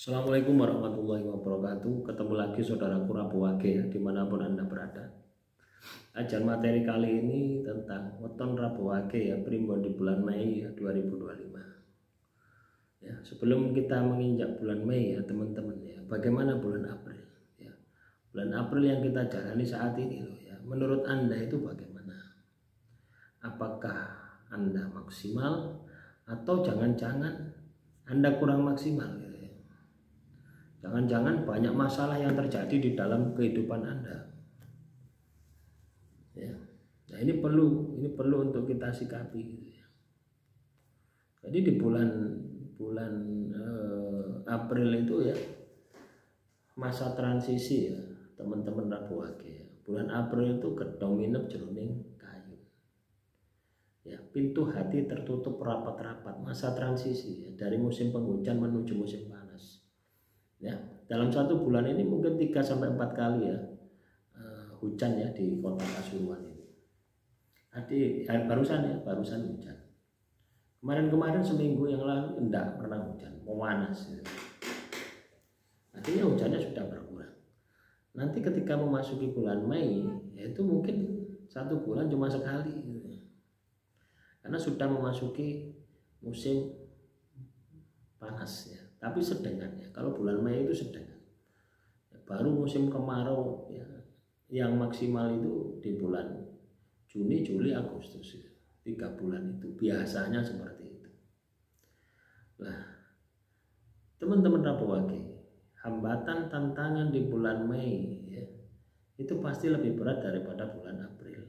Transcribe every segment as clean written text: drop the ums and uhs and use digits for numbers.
Assalamualaikum warahmatullahi wabarakatuh. Ketemu lagi saudaraku Rabu Wage ya, dimanapun Anda berada. Ajan materi kali ini tentang weton Rabu Wage ya, primbon di bulan Mei ya, 2025. Ya, sebelum kita menginjak bulan Mei ya teman-teman ya, bagaimana bulan April ya? Bulan April yang kita jalani saat ini loh ya. Menurut Anda itu bagaimana? Apakah Anda maksimal atau jangan-jangan Anda kurang maksimal gitu? Jangan-jangan banyak masalah yang terjadi di dalam kehidupan Anda. Ya. Nah, ini perlu untuk kita sikapi gitu ya. Jadi di bulan April itu ya masa transisi ya, teman-teman Rabu Wage ya. Bulan April itu gedong nginep jroning kayu. Ya, pintu hati tertutup rapat-rapat, masa transisi ya, dari musim penghujan menuju musim panas. Ya, dalam satu bulan ini mungkin 3-4 kali ya hujan ya di kota Pasuruan ini. Tadi barusan hujan. Kemarin seminggu yang lalu enggak pernah hujan, panas. Ya. Artinya hujannya sudah berkurang. Nanti ketika memasuki bulan Mei, yaitu mungkin satu bulan cuma sekali. Gitu. Karena sudah memasuki musim panas ya. Tapi sedang ya, kalau bulan Mei itu sedang. Baru musim kemarau ya, yang maksimal itu di bulan Juni, Juli, Agustus ya. 3 bulan itu biasanya seperti itu. Nah, teman-teman Rabu Wage, hambatan tantangan di bulan Mei ya, itu pasti lebih berat daripada bulan April.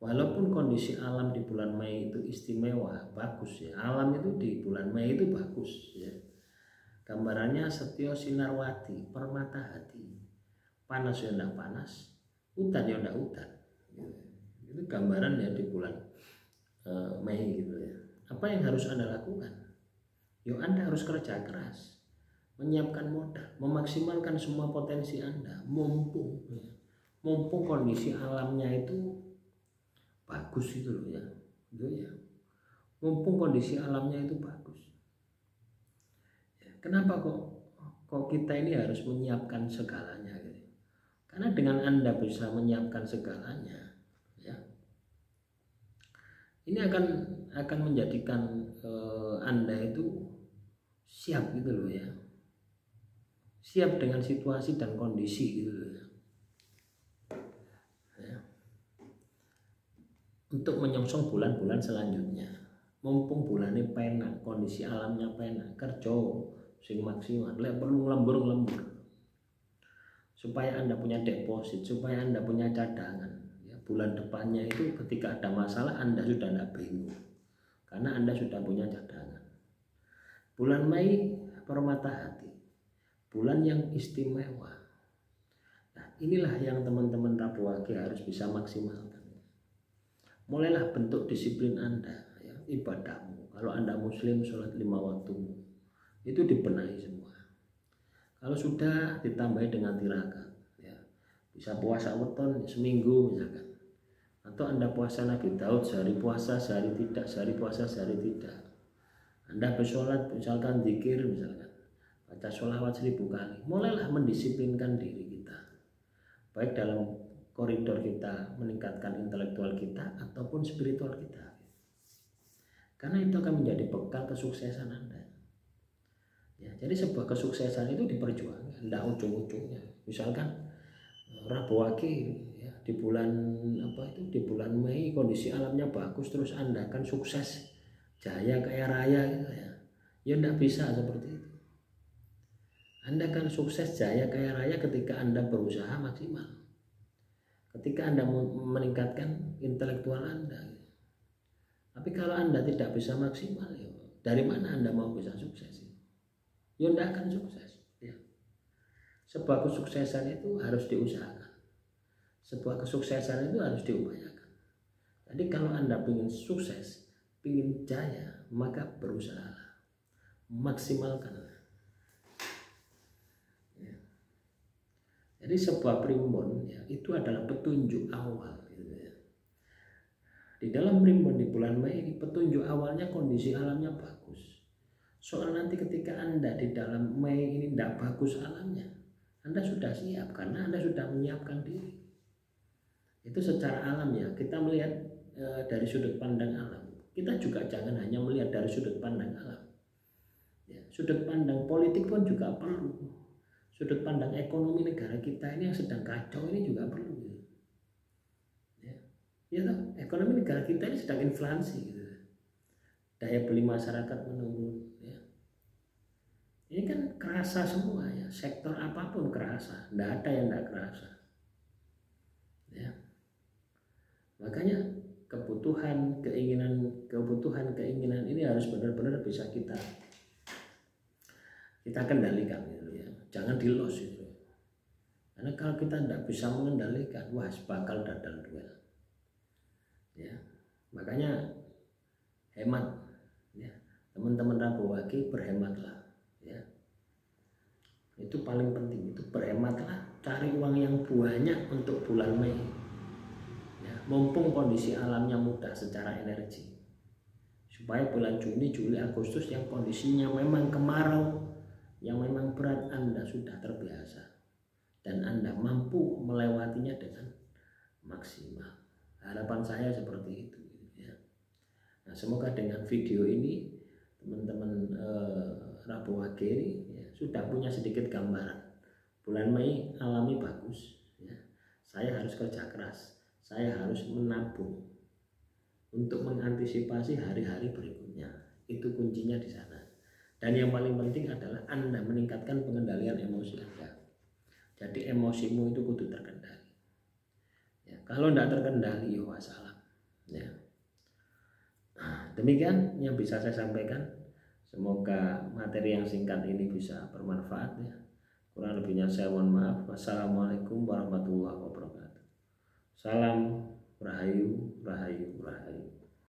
Walaupun kondisi alam di bulan Mei itu istimewa, bagus ya. Alam itu di bulan Mei itu bagus ya. Gambarannya setio sinarwati, permata hati, panas ya enggak panas, hutan ya enggak hutan. Itu gambaran ya di bulan Mei gitu ya. Apa yang harus Anda lakukan? Yuk, Anda harus kerja keras, menyiapkan modal, memaksimalkan semua potensi Anda, mumpung kondisi alamnya itu bagus itu loh ya. Gitu ya. Mumpung kondisi alamnya itu bagus. Kenapa kok kita ini harus menyiapkan segalanya gitu? Karena dengan Anda bisa menyiapkan segalanya ya, ini akan menjadikan Anda itu siap gitu loh ya, siap dengan situasi dan kondisi gitu loh ya, untuk menyongsong bulan-bulan selanjutnya. Mumpung bulannya penak, kondisi alamnya penak, kerja sing maksimal, perlu lembur supaya Anda punya deposit, supaya Anda punya cadangan ya, bulan depannya itu ketika ada masalah Anda sudah tidak bingung karena Anda sudah punya cadangan. Bulan Mei permata hati, bulan yang istimewa. Nah, inilah yang teman-teman Rabu Wage harus bisa maksimalkan. Mulailah bentuk disiplin Anda ya, ibadahmu. Kalau Anda muslim, sholat 5 waktu itu dibenahi semua. Kalau sudah ditambahi dengan tirakat ya, bisa puasa weton seminggu misalkan, atau Anda puasa Nabi Daud, sehari puasa sehari tidak, sehari puasa sehari tidak. Anda bersolat misalkan zikir misalkan, baca sholawat 1000 kali. Mulailah mendisiplinkan diri kita, baik dalam koridor kita meningkatkan intelektual kita ataupun spiritual kita, karena itu akan menjadi bekal kesuksesan Anda. Ya, jadi sebuah kesuksesan itu diperjuangkan, tidak ujung-ujungnya. Misalkan Rabu Wage ya, di bulan Mei kondisi alamnya bagus, terus Anda akan sukses, jaya kaya raya gitu ya. Ya tidak bisa seperti itu. Anda akan sukses jaya kaya raya ketika Anda berusaha maksimal, ketika Anda meningkatkan intelektual Anda. Tapi kalau Anda tidak bisa maksimal, ya, dari mana Anda mau bisa sukses? Ya tidak akan sukses ya. Sebuah kesuksesan itu harus diusahakan, sebuah kesuksesan itu harus diupayakan. Jadi kalau Anda ingin sukses, ingin jaya, maka berusahalah, maksimalkanlah ya. Jadi sebuah primbon ya, itu adalah petunjuk awal gitu ya. Di dalam primbon di bulan Mei, petunjuk awalnya kondisi alamnya bagus, Soal nanti ketika Anda di dalam Mei ini tidak bagus alamnya, Anda sudah siap karena Anda sudah menyiapkan diri. Itu secara alam ya, kita melihat dari sudut pandang alam. Kita juga jangan hanya melihat dari sudut pandang alam. Ya, sudut pandang politik pun juga perlu. Sudut pandang ekonomi negara kita ini yang sedang kacau ini juga perlu. Ya toh, ekonomi negara kita ini sedang inflasi gitu. Daya beli masyarakat menurun ya. Ini kan kerasa semua ya, sektor apapun kerasa, tidak ada yang tidak kerasa ya. Makanya kebutuhan keinginan ini harus benar-benar bisa kita kendalikan gitu ya. Jangan di loss gitu. Karena kalau kita tidak bisa mengendalikan, wah bakal dadal duel. Ya, makanya hemat ya, teman-teman Rabu Wage berhematlah ya, itu paling penting, itu berhematlah, cari uang yang banyak untuk bulan Mei ya, mumpung kondisi alamnya mudah secara energi, supaya bulan Juni, Juli, Agustus yang kondisinya memang kemarau, yang memang berat, Anda sudah terbiasa dan Anda mampu melewatinya dengan maksimal. Harapan saya seperti itu ya. Nah, semoga dengan video ini teman-teman Rabu Wage ini ya, sudah punya sedikit gambaran. Bulan Mei alami bagus ya. Saya harus kerja keras, saya harus menabung untuk mengantisipasi hari-hari berikutnya. Itu kuncinya di sana. Dan yang paling penting adalah Anda meningkatkan pengendalian emosi Anda. Jadi emosimu itu kudu terkendali. Ya, kalau tidak terkendali ya wassalam ya. Nah, demikian yang bisa saya sampaikan. Semoga materi yang singkat ini bisa bermanfaat ya. Kurang lebihnya saya mohon maaf. Wassalamualaikum warahmatullahi wabarakatuh. Salam Rahayu, Rahayu, Rahayu.